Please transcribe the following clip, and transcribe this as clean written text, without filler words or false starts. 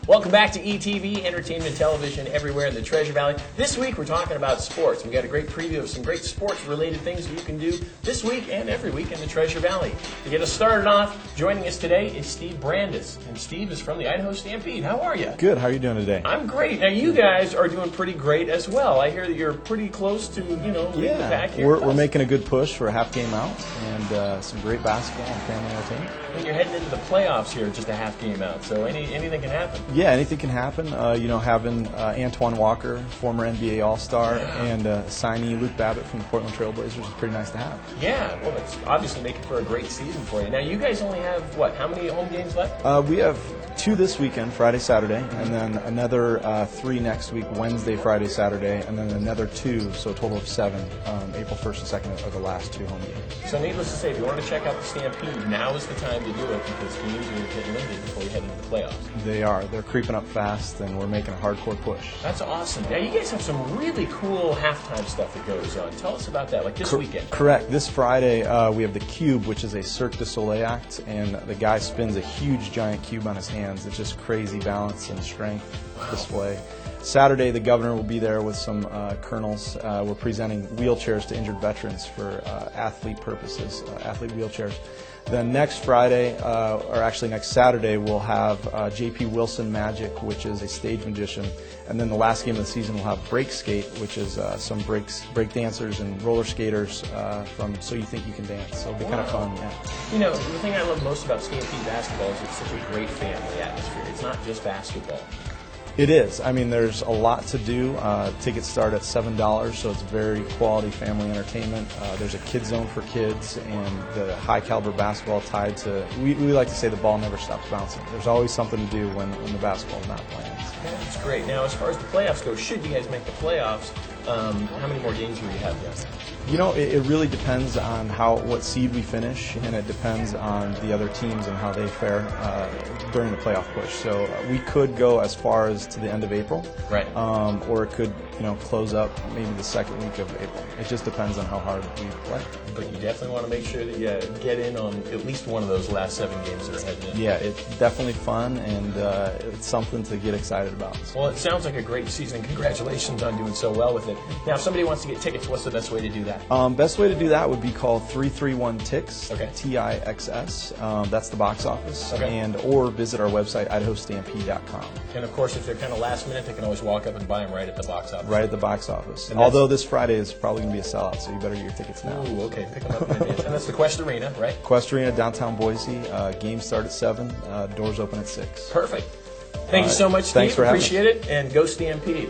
Welcome back to ETV, Entertainment Television everywhere in the Treasure Valley. This week we're talking about sports. We got a great preview of some great sports-related things that you can do this week and every week in the Treasure Valley. To get us started off, joining us today is Steve Brandis. And Steve is from the Idaho Stampede. How are you? Good. How are you doing today? I'm great. Now you guys are doing pretty great as well. I hear that you're pretty close to, leading the pack here. We're making a good push for a half game out and some great basketball and family entertainment. And you're heading into the playoffs here, just a half game out. So anything can happen. Yeah, anything can happen. Having Antoine Walker, former NBA All-Star, and signee Luke Babbitt from the Portland Trail Blazers is pretty nice to have. Yeah, well, it's obviously making for a great season for you. Now, you guys only have, how many home games left? We have 2 this weekend, Friday, Saturday, and then another 3 next week, Wednesday, Friday, Saturday, and then another 2, so a total of 7. April 1st and 2nd are the last 2 home games. So needless to say, if you want to check out the Stampede, now is the time to do it because games are getting limited before you head into the playoffs. They are. They're creeping up fast, and we're making a hardcore push. That's awesome. Now, you guys have some really cool halftime stuff that goes on. Tell us about that, like this weekend. Correct. This Friday, we have the Cube, which is a Cirque du Soleil act, and the guy spins a huge, giant cube on his hands. It's just crazy balance and strength display. Saturday, the governor will be there with some colonels. We're presenting wheelchairs to injured veterans for athlete purposes, athlete wheelchairs. Then next Friday, or actually next Saturday, we'll have J.P. Wilson Magic, which is a stage magician. And then the last game of the season, we'll have Break Skate, which is some break dancers and roller skaters from So You Think You Can Dance. So it'll be kind of fun, yeah. The thing I love most about Stampede basketball is it's such a great family atmosphere. It's not just basketball. It is. I mean, there's a lot to do. Tickets start at $7, so it's very quality family entertainment. There's a kid zone for kids, and the high caliber basketball tied to, we like to say the ball never stops bouncing. There's always something to do when the basketball's not playing. That's great. Now, as far as the playoffs go, should you guys make the playoffs, how many more games will you have left? It really depends on what seed we finish, and it depends on the other teams and how they fare during the playoff push. So we could go as far as to the end of April, right? Or it could, close up maybe the second week of April. It just depends on how hard we play. But you definitely want to make sure that you get in on at least one of those last 7 games that are heading in. Yeah, it's definitely fun, and it's something to get excited about. Well, it sounds like a great season. Congratulations on doing so well with it. Now, if somebody wants to get tickets, what's the best way to do that? Best way to do that would be call 331-TIX, okay. TIXS. That's the box office, okay. Or visit our website, idahostampede.com. And of course, if they're kind of last minute, they can always walk up and buy them right at the box office. Right at the box office. Although this Friday is probably going to be a sellout, so you better get your tickets now. Ooh, okay, pick them up in advance. And that's the Quest Arena, right? Quest Arena, downtown Boise. Games start at 7. Doors open at 6. Perfect. Thank you so much, Steve. Thanks for having Appreciate it, and go Stampede.